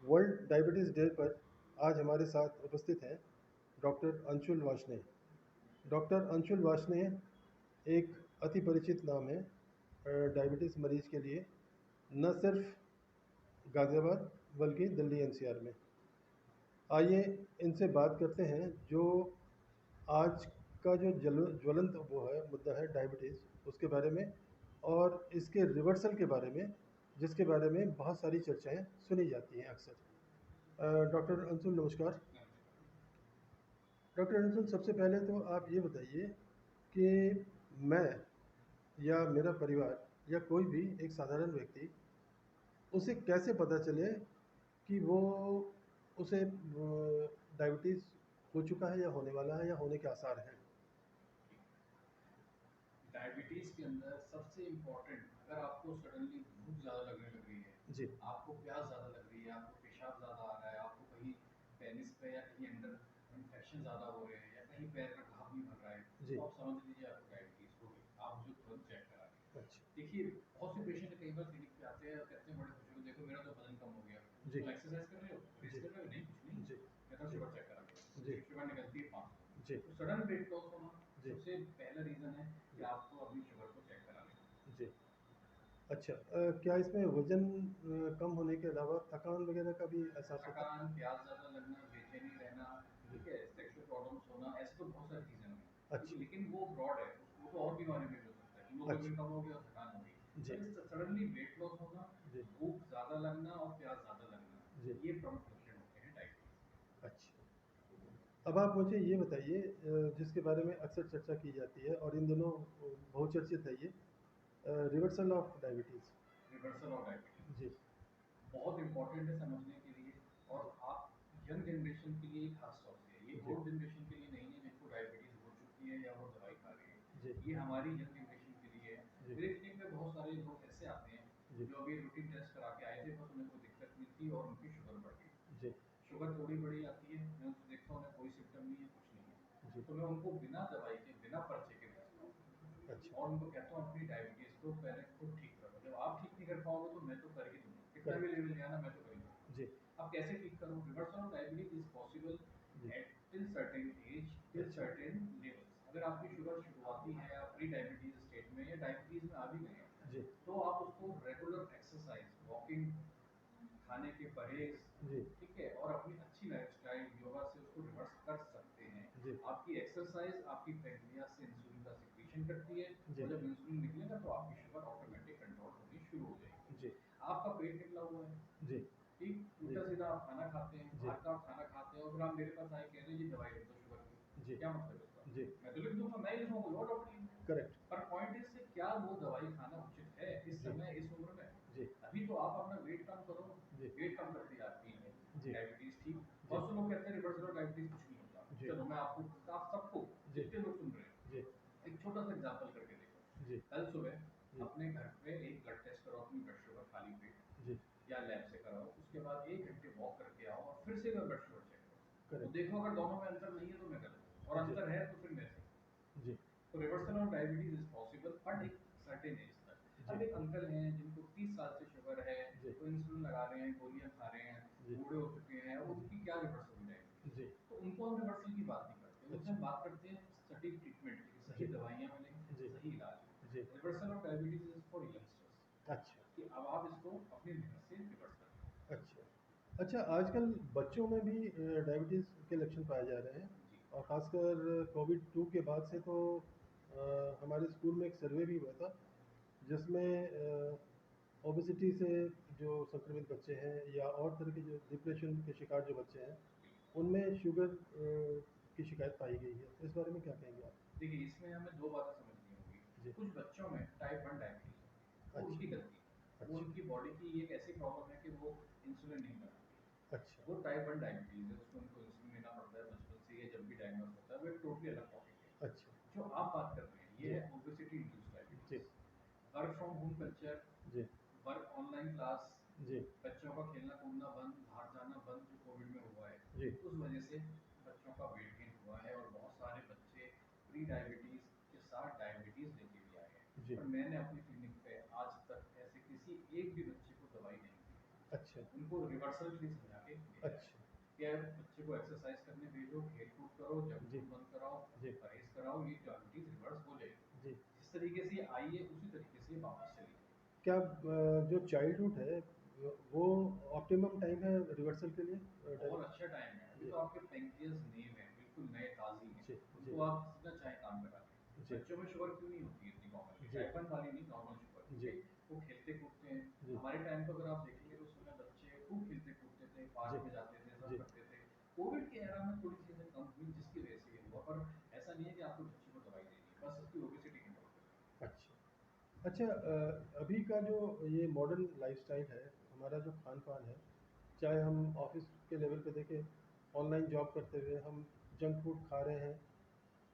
World diabetes day पर आज हमारे साथ उपस्थित हैं डॉक्टर अंशुल वार्ष्णेय। डॉक्टर अंशुल वार्ष्णेय एक अति परिचित नाम है डायबिटीज़ मरीज के लिए, न सिर्फ गाज़ियाबाद बल्कि दिल्ली एनसीआर में। आइए इनसे बात करते हैं जो आज का जो ज्वलंत वो है मुद्दा है डायबिटीज़, उसके बारे में और इसके रिवर्सल के बारे में, जिसके बारे में बहुत सारी चर्चाएं सुनी जाती हैं अक्सर। डॉक्टर अंशुल नमस्कार। डॉक्टर अंशुल, सबसे पहले तो आप ये बताइए कि मैं या मेरा परिवार या कोई भी एक साधारण व्यक्ति, उसे कैसे पता चले कि वो उसे डायबिटीज़ हो चुका है या होने वाला है या होने के आसार हैं। डायबिटीज के अंदर सबसे इम्पोर्टेंट, अगर आपको सडनली भूख ज़्यादा लगने लग रही है, जी। आपको प्यास ज़्यादा लग रही है, आपको पेशाब ज़्यादा आ रहा है, आपको कहीं पेनिस पे या कहीं अंदर इन्फेक्शन ज़्यादा हो रहे हैं या कहीं पैर का घाव नहीं भर रहा है, जी। तो आप समझ लीजिए आपको डायबिटीज़ हो गई। आप जो तुरंत चेक करा लें। अच्छा। देखिए, बहुत से पेशेंट कई बार क्लिनिक पे आते हैं और कहते हैं बड़े खुश हो, देखो मेरा तो वजन कम हो गया। जी। तो एक्सरसाइज कर रहे हो, रेस जी। कर रहे हो? नहीं, कुछ नहीं। जी। कहता हूँ जी। शुगर चेक करा लो। जी। शुगर निकलती है 500। जी। तो सडन वेट लॉस होना जी। सबसे पहला रीजन है कि जी। आपको अपनी शुगर को चेक करा लेना। जी। अच्छा, क्या इसमें वजन कम होने के अलावा थकान वगैरह का भी एहसास होता थकान, प्यास ज़्यादा लगना, बेचैनी रहना, है? जी। ठीक है, सेक्सुअल प्रॉब्लम्स होना, ऐसे तो बहुत सारे रीज़न हैं। ठीक है, अच्छा। लेकिन वो ब्रॉड है, वो तो और बीमारी में भी हो सकता है। हीमोग्लोबिन अच्छा। कम हो गया और थकान हो गई। जी। पर इस सडनली वेट लॉस होना, जी। भूख ज़्यादा लगना और प्यास ज़्यादा लगना, जी। ये प्रमुख लक्षण होते हैं डायबिटीज़ के। अच्छा, अब आप मुझे ये बताइए, जिसके बारे में अक्सर चर्चा की जाती है और इन दिनों बहुचर्चित है ये, reversal of diabetes. Reversal of diabetes जी। बहुत इंपॉर्टेंट है समझने के लिए। और जी। आप यंग जनरेशन के लिए खास तौर से, ये जी। ओल्ड जनरेशन के लिए नहीं है जिनको डायबिटीज़ हो चुकी है या वो दवाई खा रहे जी। हैं। ये हमारी यंग जनरेशन के लिए है। जी। मेरे क्लिनिक में बहुत सारे लोग ऐसे आते हैं जी। जो अभी रूटीन टेस्ट करा के आए थे, बस उन्हें कोई दिक्कत नहीं थी और उनकी शुगर बढ़ गई। जी। शुगर थोड़ी बड़ी आती है, मैं उनसे देखता हूँ उन्हें कोई सिम्टम नहीं है, कुछ नहीं है, जी। तो मैं उनको बिना दवाई के, बिना पर्चे के भेजता हूँ अच्छा। और उनको कहता हूँ अपनी डायबिटीज़ को पहले खुद ठीक करो। जब आप ठीक नहीं कर पाओगे तो मैं तो कर ही दूंगा, कितना भी करेक्ट। लेवल ले आना, मैं तो कर ही दूंगा। जी। अब कैसे ठीक करूँ? Reversal of diabetes is possible जी। At till certain age, till अच्छा। Certain levels. अगर आपकी शुगर शुरुआती है, आप प्री डायबिटीज स्टेट में या डायबिटीज में आ भी गए हैं, जी। तो आप उसको रेगुलर एक्सरसाइज, वॉकिंग, खाने के परहेज, जी। ठीक है, और अपनी अच्छी लाइफस्टाइल, योगा से उसको रिवर्स कर सकते हैं। जी। आपकी एक्सरसाइज आपकी पैंक्रियास से इंसुलिन का सिक्रीशन करती है जी। और जब इंसुलिन निकलेगा तो आपकी शुगर ऑटोमेटिक कंट्रोल होनी शुरू हो जाएगी। जी। आपका पेट निकला हुआ है, जी। ठीक, जी। उल्टा सीधा आप खाना खाते हैं, जी। बाहर का आप खाना खाते हैं और फिर आप मेरे पास आए कह रहे हैं जी दवाई लिख दो शुगर की। जी। क्या मतलब है इसका? जी। मैं तो लिख दूंगा, मैं ही लिखूंगा, कोई और डॉक्टर लिखेगा। करेक्ट। पर पॉइंट इज से क्या वो दवाई खाना उचित है इस जी। समय, इस उम्र में? जी। अभी तो आप अपना वेट कम करो, जी। वेट कम कर दिया, ठीक है, जी। डायबिटीज ठीक। जी। बहुत से लोग कहते हैं रिवर्सल ऑफ डायबिटीज कुछ नहीं होता। जी। चलो मैं आपको, आप सबको, जी। जितने लोग सुन रहे जी। हैं, एक छोटा सा एग्जांपल करके देखो। जी। कल सुबह जी। अपने घर पे एक ब्लड टेस्ट करो, अपनी ब्लड शुगर खाली पेट, जी। या लैब से कराओ, उसके बाद 1 घंटे वॉक करके आओ और फिर से एक बार ब्लड शुगर चेक करो, तो करेक्ट। देखो अगर दोनों में अंतर नहीं है तो मैं गलत हूँ, और जी। अंतर है तो फिर मैं सही। जी। तो reversal of diabetes is possible but एक सर्टेन एज तक। जी। अब एक अंकल हैं जिनको 30 साल से शुगर है, जी। वो इंसुलिन लगा रहे हैं, गोलियां खा रहे हैं, जी। बूढ़े हो चुके हैं, और जी। उनकी क्या रिवर्सल हुई डायबिटीज? जी। तो उनको हम रिवर्सल की बात नहीं करते, उनसे अच्छा। हम बात करते हैं सटीक ट्रीटमेंट की, जी। सही दवाइयाँ मिलें, जी। सही इलाज जी। हो। Reversal of diabetes is for youngsters, अच्छा। कि अब आप इसको अपनी मेहनत से रिवर्स कर लीजिए। अच्छा। अच्छा, आजकल बच्चों में भी डायबिटीज़ के लक्षण पाए जा रहे हैं जी। और ख़ासकर कोविड 2 के बाद से तो हमारे स्कूल में एक सर्वे भी हुआ था, जिसमें ओबेसिटी से जो संक्रमित बच्चे हैं या और तरह के जो डिप्रेशन के शिकार जो बच्चे हैं, बिल्कुल। उनमें शुगर की शिकायत पाई गई है। तो इस बारे में क्या कहेंगे आप? देखिए, इसमें हमें दो बातें समझनी होगी। जी। कुछ बच्चों में टाइप 1 डायबिटीज होती है, वो अच्छा। उनकी गलती है, वो अच्छा। उनकी बॉडी की एक ऐसी प्रॉब्लम है कि वो इंसुलिन नहीं बनाती है। अच्छा। वो टाइप 1 डायबिटीज है, उसमें उनको इंसुलिन लेना पड़ता है बचपन से, या जब भी डायग्नोस होता है, वो एक टोटली अलग टॉपिक है। अच्छा। जो आप बात कर रहे हैं ये जी। है ओबेसिटी इंड्यूस्ड जी। Diabetes. Work from home culture, जी। वर्क ऑनलाइन क्लास, जी। बच्चों का खेलना कूदना बंद, बाहर जाना बंद, जो कोविड में हुआ है, जी। उस वजह से बच्चों का वेट गेन हुआ है और बहुत सारे बच्चे प्री डायबिटीज के साथ डायबिटीज लेके भी आए हैं। जी। पर मैंने अपनी क्लिनिक पे आज तक ऐसे किसी एक भी बच्चे को दवाई नहीं दी है। अच्छा। उनको रिवर्सल के लिए समझा के भेजा है अच्छा। कि यार बच्चे को एक्सरसाइज करने भेजो, खेल कूद करो, जंक जी। फूड बंद कराओ, जी। परहेज कराओ, ये डायबिटीज रिवर्स हो जाएगी। जी। जिस तरीके से ये आई है उसी तरीके से ये वापस चली जाएगी। क्या जो चाइल्डहुड है वो ऑप्टिमम टाइम है रिवर्सल के लिए बहुत अच्छा टाइम है, अभी जी। तो आपके पेंक्रियाज नए हैं, बिल्कुल नए ताज़ी हैं, जी। जी। उनको आप सीधा चाहे काम करा लें। जी। बच्चों में शुगर क्यों नहीं होती इतनी कॉमनली, जी। टाइप 1 वाली नहीं, नॉर्मल शुगर, जी। क्योंकि वो खेलते कूदते हैं। जी। हमारे टाइम पे अगर आप देखेंगे तो उस समय बच्चे खूब खेलते कूदते थे, जी। पार्क में जाते थे, सब जी। करते थे। कोविड के एरा में थोड़ी चीज़ें कम हुई जिसकी वजह से ये हुआ, पर ऐसा नहीं है कि आपको बच्चे को दवाई देनी है, बस उसकी ओबेसिटी कंट्रोल करनी है। अच्छा। अच्छा, अभी का जो ये मॉडर्न लाइफस्टाइल है, हमारा जो खान पान है, चाहे हम ऑफिस के लेवल पे देखें, ऑनलाइन जॉब करते हुए हम जंक फूड खा रहे हैं,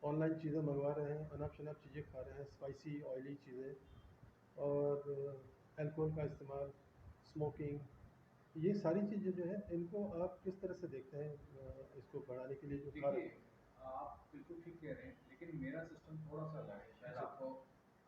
ऑनलाइन चीज़ें मंगवा रहे हैं, अनाप शनाप चीज़ें खा रहे हैं, स्पाइसी ऑयली चीज़ें, और अल्कोहल का इस्तेमाल, स्मोकिंग, ये सारी चीज़ें जो है इनको आप किस तरह से देखते हैं, इसको बढ़ाने के लिए जो देखिए, कारक। आप बिल्कुल ठीक कह रहे हैं, लेकिन मेरा सिस्टम थोड़ा-सा अलग है, शायद जी। आपको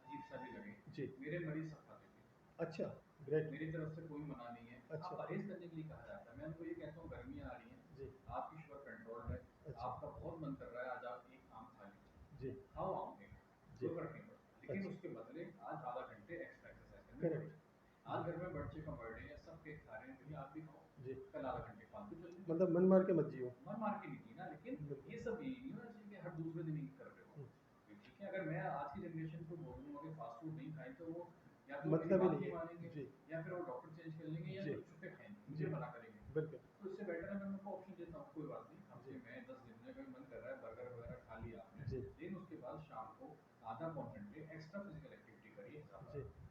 अजीब-सा भी लगे। जी। मेरे मरीज़ सब खाते थे। अच्छा। ग्रेट। मेरी तरफ से कोई मना नहीं है। हाँ, अच्छा। परहेज़ करने के लिए कहा जाता है। मैं उनको ये कहता हूँ गर्मियाँ आ रही हैं, जी। आपकी शुगर कंट्रोल्ड है, अच्छा। आपका बहुत मन कर रहा है आज आप एक आम खा लीजिए। जी। खाओ आम एक, जी। कोई फ़र्क नहीं पड़ता। लेकिन अच्छा। उसके बदले आज आधा घंटे एक्स्ट्रा एक्सरसाइज़ करनी करेक्ट। पड़ेगी। जी। आज घर में बच्चे का बर्थडे है, सब केक खा रहे हैं, भैया आप भी खाओ। जी। कल आधा घंटे फालतू चल लें। मतलब मन मार के मत जियो। मन मार के नहीं जीना, लेकिन बिल्कुल। ये सब यही नहीं होना चाहिए कि हर दूसरे दिन ही कर रहे हो। हम्म। ये ठीक है, अगर मैं आज की जनरेशन को बोलूँगा कि फास्ट फूड नहीं खाएँ, तो वो या तो मेरी मतलब ही बात नहीं नहीं है। मानेंगे, जी। या फिर वो डॉक्टर चेंज कर लेंगे, या जी। चुप के खाएँगे, जी। मुझे मना करेंगे। बिल्कुल। तो इससे बेटर है मैं उनको ऑप्शन देता हूँ, कोई बात नहीं, जी। हफ्ते में 10 दिन में कभी मन कर रहा है बर्गर वगैरह खा लिया आपने, जी। लेकिन उसके बाद शाम को आधा पौन घंटे एक्स्ट्रा फिजिकल एक्टिविटी करिए, ज़्यादा जी। बेहतर।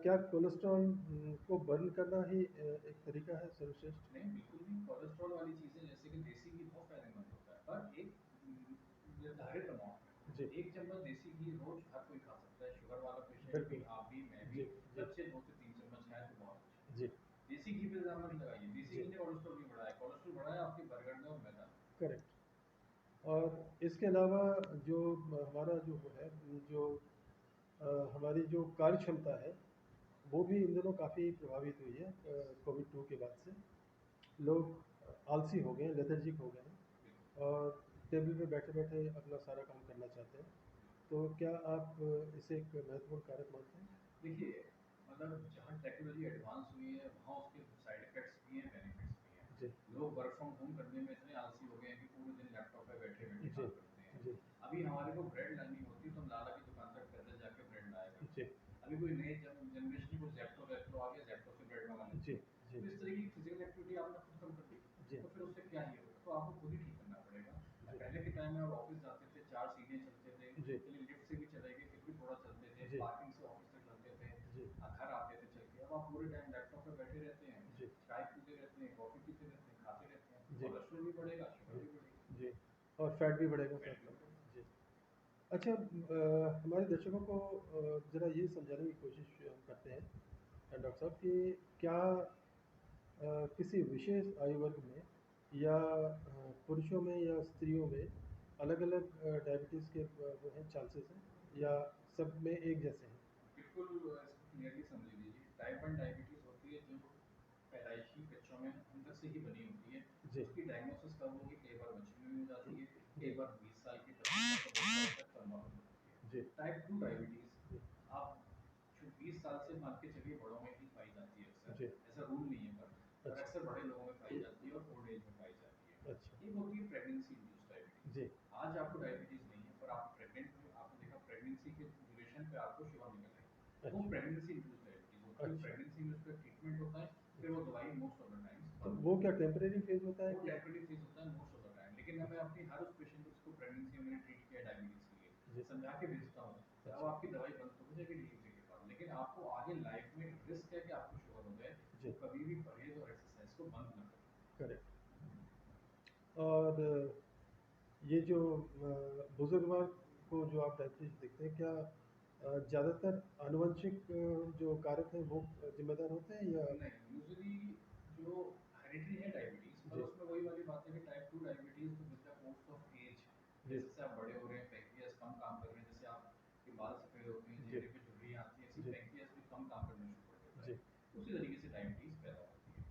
क्या कोलेस्ट्रॉल को बर्न करना ही एक तरीका है सर्वश्रेष्ठ? नहीं, बिल्कुल नहीं। कोलेस्ट्रॉल वाली चीज़ें जैसे कि देसी घी बहुत फ़ायदेमंद होता है, पर एक निर्धारित अमाउंट में। जी। 1 चम्मच देसी घी रोज़ हर कोई खा सकता है, शुगर वाला पेशेंट भी, बिल्कुल। आप भी, मैं भी। जी। जी। बच्चे 2 से 3 चम्मच खाएँ तो बहुत अच्छा जी। है। देसी घी पे इल्ज़ाम मत लगाइए, देसी जी। घी ने कोलेस्ट्रॉल नहीं बढ़ाया, कोलेस्ट्रॉल बढ़ाया आपके बर्गर ने और मैदा ने। करेक्ट। और इसके अलावा जो हमारा जो वो है, जो हमारी जो कार्य क्षमता है, वो भी इन दिनों काफ़ी प्रभावित हुई है यस, कोविड 2 के बाद से। लोग आलसी हो गए हैं, लेथर्जिक हो गए बिल्कुल, हैं, और टेबल पे बैठे बैठे अपना सारा काम करना चाहते हैं। बिल्कुल। तो क्या आप इसे एक महत्वपूर्ण कारक मानते हैं? देखिए, मतलब जहाँ टेक्नोलॉजी एडवांस हुई है, वहाँ उसके साइड इफ़ेक्ट्स भी हैं, बेनिफिट्स भी हैं। जी। लोग वर्क फ्रॉम होम करने में इतने आलसी हो गए हैं कि पूरे दिन लैपटॉप पे बैठे-बैठे जी। काम करते हैं। जी। अभी हमारे को ब्रेड लानी होती है तो हम लाला की दुकान तक पैदल जाके ब्रेड लाया करते जी। हैं। अभी कोई नई जनरेशन को ज़ेप्टो आ गया, ज़ेप्टो से ब्रेड मंगा जी। लेते हैं। जी। तो इस तरह की फिज़िकल एक्टिविटी आपने खुद कम कर दी, जी। तो फिर उससे क्या ही होगा? तो आपको खुद ही ठीक करना पड़ेगा। जी। पहले के टाइम में आप ऑफ़िस जाते थे, 4 सीढ़ियाँ चलते थे, जी। चलिए लिफ्ट से भी चले गए, फिर भी थोड़ा चलते थे, जी। पार्किंग से ऑफ़िस तक चलते थे, जी। घर आते थे चल के। अब आप पूरे टाइम लैपटॉप पे बैठे रहते हैं, जी। चाय पीते रहते हैं, कॉफ़ी पीते रहते हैं, खाते रहते हैं, तो जी। कोलेस्ट्रॉल भी बढ़ेगा, शुगर जी। भी बढ़ेगी, जी। और फैट भी बढ़ेगा फैट साथ भी में। बढ़ेगा। जी। अच्छा, हमारे दर्शकों को ज़रा ये समझाने की कोशिश हम करते हैं डॉक्टर साहब कि क्या किसी विशेष आयु वर्ग में या पुरुषों में या स्त्रियों में अलग अलग डायबिटीज़ के वो हैं चांसेस हैं, या सब में एक जैसे हैं? बिल्कुल, इसको क्लियरली समझ लीजिए, टाइप 1 डायबिटीज़ होती है जो पैदाइशी बच्चों में अंदर से ही बनी होती है। जी। उसकी डायग्नोसिस कब होगी? कई बार बचपन में हो जाती है, जी। कई बार 20 साल के 25 साल का बच्चा होता है तब मालूम पड़ती है। जी। टाइप 2 डायबिटीज़ जी। आप जो 20 साल से मान के चलिए बड़ों में ही पाई जाती है अक्सर, जी। ऐसा रूल नहीं है पर अच्छा। अक्सर बड़े लोगों में पाई जाती है और ओल्ड एज में पाई जाती है। अच्छा। एक होती है प्रेगनेंसी इंड्यूस्ड डायबिटीज़। जी। आज आपको डायबिटीज़ नहीं है पर आप प्रेग्नेंट हुए, आपने देखा प्रेगनेंसी के ड्यूरेशन पे आपको शुगर निकल आई। वो अच्छा। प्रेगनेंसी इंड्यूस्ड डायबिटीज़ होती है, अच्छा। प्रेगनेंसी में उसका ट्रीटमेंट होता है, फिर वो अच्छा। दवाई मोस्ट ऑफ द टाइम्स तो बंद वो होती क्या है। टेम्परेरी फेज़ होता है वो कि? टेम्परेरी फेज़ होता है मोस्ट ऑफ द टाइम, लेकिन मैं अच्छा। अपनी हर उस पेशेंट को जिसको प्रेगनेंसी में मैंने ट्रीट किया डायबिटीज़ के लिए, जी। समझा के भेजता हूँ कि अब अच्छा। आपकी दवाई बंद तो हो जाएगी डिलीवरी के बाद, लेकिन आपको आगे लाइफ में एक रिस्क है कि आपको शुगर हो जाए, जी। तो कभी भी परहेज़ और एक्सरसाइज को बंद ना करें। करेक्ट। और ये जो बुजुर्ग वर्ग को जो आप डायबिटीज देखते हैं, क्या ज़्यादातर आनुवंशिक जो कारक हैं वो जिम्मेदार होते हैं, या? नहीं, यूजुअली जो हेरिडिटरी है डायबिटीज़, पर जी। उसमें वही वाली बात है कि टाइप 2 डायबिटीज़ तो with the course of age, जी। जैसे-जैसे आप बड़े हो रहे हैं, पैंक्रियाज़ कम काम कर रहे हैं, जैसे आपके बाल सफ़ेद होते हैं, जी। चेहरे पे झुर्रियाँ आती हैं, ऐसे जी। पैंक्रियाज़ भी कम काम करना शुरू कर देता जी। है। उसी तरीके से डायबिटीज़ पैदा होती है।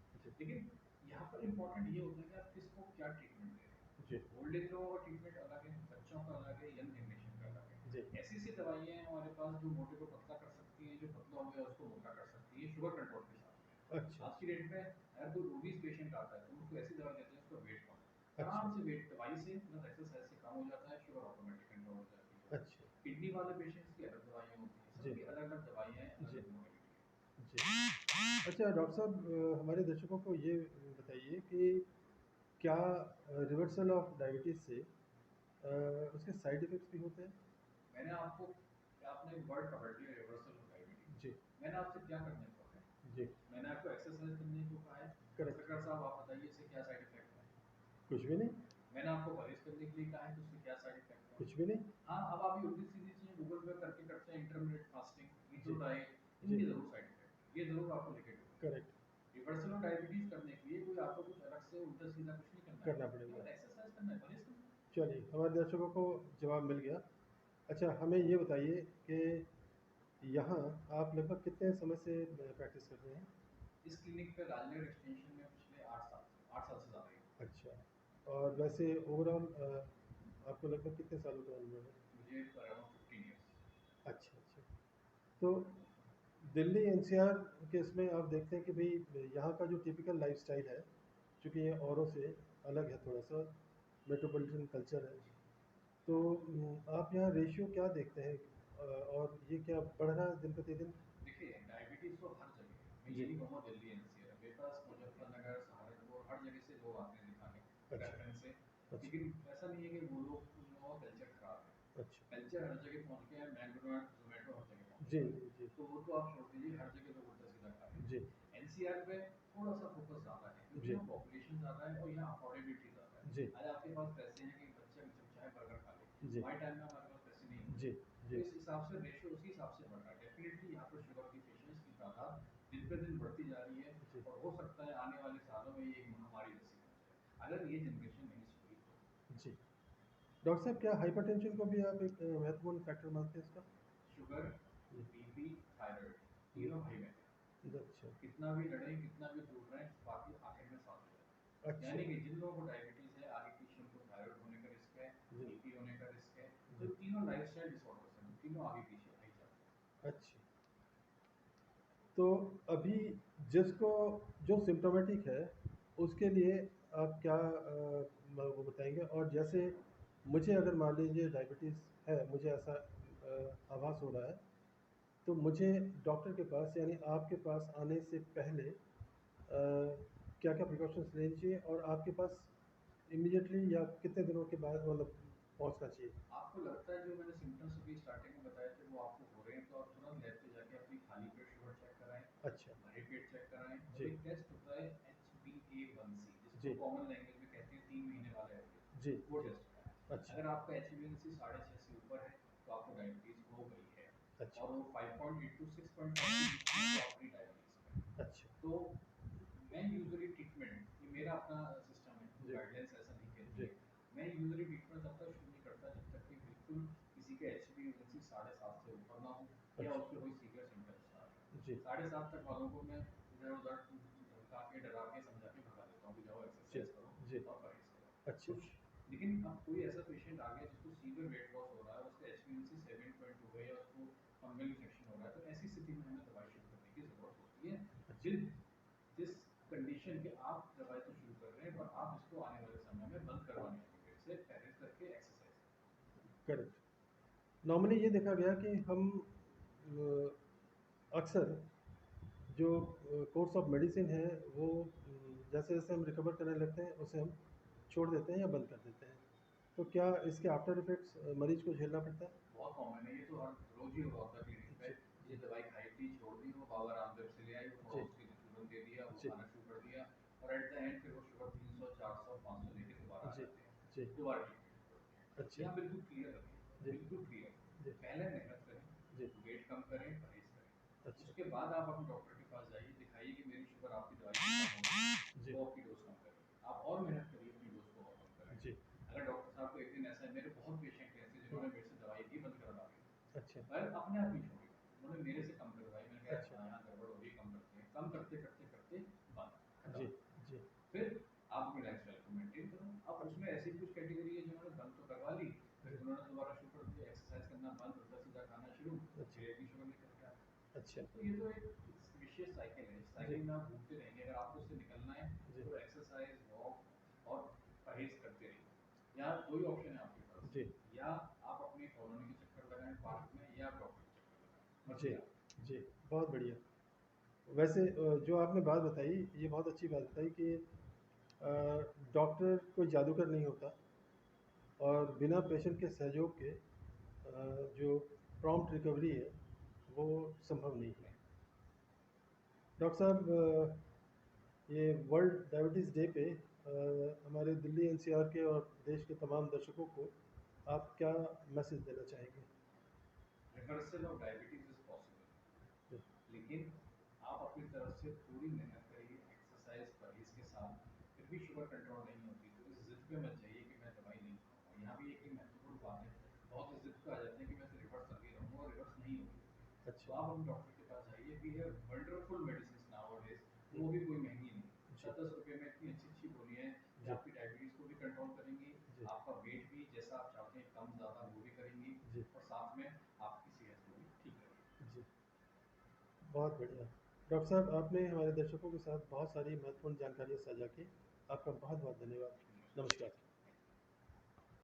यहाँ पर इम्पोर्टेंट ये होता है कि आप किसको क्या ट्रीटमेंट दे रहे जी। हैं। ओल्ड एज लोगों का ट्रीटमेंट अलग है, बच्चों का अलग है, यंग जनरेशन का अलग जी। है। ऐसी सी दवाइयाँ हैं हमारे पास जो मोटे को पतला कर सकती हैं, जो पतला हो गया उसको मोटा कर सकती है, शुगर कंट्रोल के साथ में। अच्छा, आज की डेट में अगर कोई ओबीस पेशेंट आता है तो उसको ऐसी दवा देते हैं उसका वेट कम है, अच्छा, आराम से वेट दवाई से प्लस एक्सरसाइज से कम हो जाता है, शुगर ऑटोमेटिक कंट्रोल हो जाती है। अच्छा। किडनी वाले पेशेंट्स की अलग दवाइयाँ होती हैं, जी, सबकी अलग अलग दवाइयाँ हैं, अलग जी, अलग मोडेलिटी है। जी। अच्छा डॉक्टर साहब, हमारे दर्शकों को ये बताइए कि क्या रिवर्सल ऑफ डायबिटीज़ से उसके साइड इफ़ेक्ट्स भी होते हैं? मैंने आपको, आपने वर्ड पकड़ लिया, रिवर्सल ऑफ डायबिटीज। जी, मैंने आपसे क्या करने को कहा जी, है? मैंने आपको एक्सरसाइज करने को कहा है। करेक्ट। पत्रकार साहब आप बताइए इससे क्या साइड इफेक्ट है? कुछ भी नहीं, मैंने आपको परहेज करने के लिए कहा है तो उससे क्या साइड इफेक्ट है? कुछ भी नहीं। हाँ, अब आप ये उल्टी सीधी चीजें गूगल पे करके करते हैं, इंटरमीडिएट फास्टिंग, कीटो जी, डाइट, जी, इनके जरूर साइड इफेक्ट है, ये जरूर आपको लिखे हुए। करेक्ट, रिवर्सल ऑफ डायबिटीज करने के लिए कोई आपको कुछ अलग से उल्टा सीधा कुछ नहीं करना है, करना पड़ेगा। केवल एक्सरसाइज करना है, परहेज करना है। चलिए, हमारे दर्शकों को जवाब मिल गया। अच्छा, हमें ये बताइए कि यहाँ आप लगभग कितने समय से प्रैक्टिस कर रहे हैं? इस क्लिनिक पे राजनगर एक्सटेंशन में पिछले 8 साल से ज्यादा ही हो गए। अच्छा, और वैसे ओवरऑल आपको लगभग कितने सालों का अनुभव है? मुझे अराउंड 15 ईयर्स। अच्छा, अच्छा। तो दिल्ली एनसीआर के इसमें आप देखते हैं कि भाई यहाँ का जो टिपिकल लाइफस्टाइल है, चूँकि ये औरों से अलग है थोड़ा-सा, मेट्रोपॉलिटन कल्चर है, तो आप यहाँ रेशियो क्या देखते हैं? और ये क्या बढ़ रहा है दिन प्रतिदिन? देखिए, डायबिटीज़ तो हर जगह है। मैं ये जी, नहीं कहूँगा दिल्ली एनसीआर है। मेरे पास मुज़फ्फरनगर, सहारनपुर, हर जगह से लोग आते हैं दिखाने, अच्छा, रेफ़रेंस से। अच्छा, लेकिन ऐसा नहीं है कि वो लोग, उन लोगों का कल्चर खराब है। अच्छा। कल्चर हर जगह पहुँच गया है, मैकडॉनल्ड, ज़ोमैटो हर जगह पहुँच जी, गया है। जी, जी, तो वो तो आप छोड़ दीजिए, हर जगह लोग उल्टा-सीधा खा रहे जी, हैं। एनसीआर पे थोड़ा-सा फ़ोकस ज़्यादा है क्योंकि जी, यहाँ पॉपुलेशन ज़्यादा है और यहाँ अफ़ोर्डेबिलिटी ज़्यादा है। जी, आज आपके पास पैसे हैं कि बच्चा जब चाहे बर्गर खा ले। जी, हमारे टाइम में हमारे पास पैसे नहीं जी, होते। तो जी, इस हिसाब से रेशियो उसी हिसाब से बढ़ रहा है। डेफिनेटली यहाँ पर शुगर की पेशेंट्स की तादाद दिन पे दिन बढ़ती जा रही है जी, और हो सकता है आने वाले सालों में ये एक महामारी जैसी बन जाए अगर ये जनरेशन नहीं सुधरी तो। जी। डॉक्टर साहब, क्या हाइपरटेंशन को भी आप एक महत्वपूर्ण फैक्टर मानते हैं इसका? शुगर, जी, बीपी, थायराइड, जी, तीनों भाई बहन हैं। अच्छा, कितना भी लड़ें, कितना भी दूर रहें, बाकी आखिर में साथ हो जाते हैं। अच्छा, यानी कि जिन लोगों को डायबिटीज़ है, आगे पीछे उनको थायराइड होने का रिस्क है, जी, बीपी होने का रिस्क है। जी, तो तीनों लाइफस्टाइल डिसऑर्डर्स हैं, तीनों आगे पीछे आ ही जाते हैं। अच्छा। तो अभी जिसको जो सिम्प्टोमेटिक है, उसके लिए आप क्या वो बताएँगे? और जैसे मुझे अगर मान लीजिए डायबिटीज़ है, मुझे ऐसा आभास हो रहा है, तो मुझे डॉक्टर के पास यानी आपके पास आने से पहले क्या-क्या प्रिकॉशंस लेनी चाहिए और आपके पास इमीडिएटली या कितने दिनों के बाद मतलब पहुँचना चाहिए? आपको लगता है जो मैंने सिम्पटम्स अभी स्टार्टिंग में बताए थे वो आपको हो रहे हैं तो आप तुरंत लैब पे जाके अपनी खाली पेट शुगर चेक कराएं, अच्छा, भरे पेट चेक कराएं और जी, एक टेस्ट होता है HbA1c जिसको जी, कॉमन लैंग्वेज में कहते हैं 3 महीने वाला जी, एवरेज, वो जी। टेस्ट कराएं। अच्छा, अगर आपका HbA1c 6.5 से ऊपर है तो आपको डायबिटीज हो गई है अच्छा, और वो 5.8 टू 6.5 के बीच में है तो आपकी डायबिटीज है। अच्छा, तो मैं यूजुअली ट्रीटमेंट, ये मेरा अपना सिस्टम है, कोई जी, गाइडलाइंस ऐसा नहीं कहती जी, है। मैं यूजुअली ट्रीटमेंट तब तक शुरू नहीं करता जब तक कि बिल्कुल किसी के HbA1c 7.5 से ऊपर ना हो या अच्छा, उसके कोई सीवियर सिम्टम्स ना हो। जी, 7.5 तक वालों को मैं इधर-उधर धमका के, डरा के, समझा के भगा देता हूँ कि जाओ जी, एक्सरसाइज करो जी, और परहेज करो। अच्छा, कुछ, लेकिन अब कोई ऐसा पेशेंट आ गया जिसको सीवियर वेट लॉस हो रहा है, उसका HbA1c 7.2 है या उसको फंगल इन्फेक्शन हो रहा है, तो ऐसी स्थिति में हमें दवाई शुरू करने की ज़रूरत होती है। अच्छा, विद दिस कंडीशन कि आप दवाई तो शुरू कर रहे हैं पर आप इसको आने वाले समय में बंद करवाने वाली मेरे से परहेज करके एक्सरसाइज करें। करेक्ट। नॉर्मली ये देखा गया कि हम अक्सर जो कोर्स ऑफ मेडिसिन है वो जैसे-जैसे हम रिकवर करने लगते हैं, उसे हम छोड़ देते हैं या बंद कर देते हैं। तो क्या इसके आफ्टर इफ़ेक्ट्स मरीज़ को झेलना पड़ता है? बहुत कॉमन है, ये तो हर रोज ही हो रहा होता है क्लिनिक पे। जी, ये जी, दवाई खाई थी, छोड़ दी, वो बाबा रामदेव से ले आई, वो थोड़ा जी, उसके लिए चूरन दे दिया, वो जी, खाना शुरू कर दिया और एट द एंड फिर वो शुगर 300, 400, 500 लेके दोबारा आ जी, जाते हैं, जी, दोबारा ट्रीटमेंट करते हैं। अच्छा, यहाँ बिल्कुल क्लियर रखें, जी, बिल्कुल क्लियर, जी, पहले मेहनत करें, जी, वेट कम करें, परहेज करें। अच्छा, उसके बाद आप अपने डॉक्टर के पास जाइए, दिखाइए कि मेरी शुगर आपकी दवाई से कम हो गई है, जी, वो आपकी डोज कम करिए। आप और मेहनत करिए अपनी डोज को और कम करने जी, में। अगर डॉक्टर साहब को एक दिन ऐसा है, मेरे बहुत पेशेंट हैं ऐसे हुँ, जिन्होंने मेरे से दवाई भी बंद करवा दी, अच्छा, पर अपने आप नहीं छोड़ी, उन्होंने मेरे से कम करवाई। मैंने कहा अच्छा, हाँ यहाँ गड़बड़ हो रही है, कम करते हैं, कम करते करते करते बंद, खत्म। जी, जी, फिर अच्छा। तो ये तो एक विशियस साइकिल है, इस जी। साइकिल में आप घूमते रहेंगे। अगर आपको उससे निकलना है जी। तो एक्सरसाइज, वॉक और परहेज करते रहिए। या 2 ही ऑप्शन है आपके पास, जी। या आप अपनी कॉलोनी के चक्कर लगाएँ पार्क में, या आप डॉक्टर के चक्कर लगाएँ, जी। मर्ज़ी आपकी। जी। बहुत बढ़िया। वैसे जो आपने बात बताई, ये बहुत अच्छी बात बताई कि डॉक्टर कोई जादूगर नहीं होता और बिना पेशेंट के सहयोग के जो प्रॉम्प्ट रिकवरी है, वो संभव नहीं है। डॉक्टर साहब, ये वर्ल्ड डायबिटीज़ डे पे हमारे दिल्ली एनसीआर के और देश के तमाम दर्शकों को आप क्या मैसेज देना चाहेंगे? Reversal of diabetes is possible, जी। लेकिन आप अपनी तरफ से पूरी मेहनत करिए, एक्सरसाइज परहेज के साथ, फिर भी शुगर कंट्रोल नहीं होती तो इस जिद पे मत जाइए कि मैं दवाई नहीं खाऊंगा। यहाँ भी एक ही महत्वपूर्ण बात है, बहुत इस जिद पे आ जाते हैं कि मैं तो रिवर्स तक ही रहूँगा, और रिवर्स नहीं होगी। अच्छा। तो आप अपने डॉक्टर के पास जाइए। We have wonderful medicine nowadays, जी। वो भी कोई महंगी नहीं। जी। 10-10 रुपए में इतनी अच्छी अच्छी गोलियाँ हैं कि जी। आपकी डायबिटीज़ को भी कंट्रोल करेंगी, जी। आपका वेट भी जैसा आप चाहते हैं कम ज़्यादा वो भी करेंगी, जी। और साथ में आपकी सेहत को भी ठीक रखेंगी। जी। बहुत बढ़िया। डॉक्टर साहब, आपने हमारे दर्शकों के साथ बहुत सारी महत्वपूर्ण जानकारियाँ साझा की। आपका बहुत बहुत धन्यवाद। नमस्कार।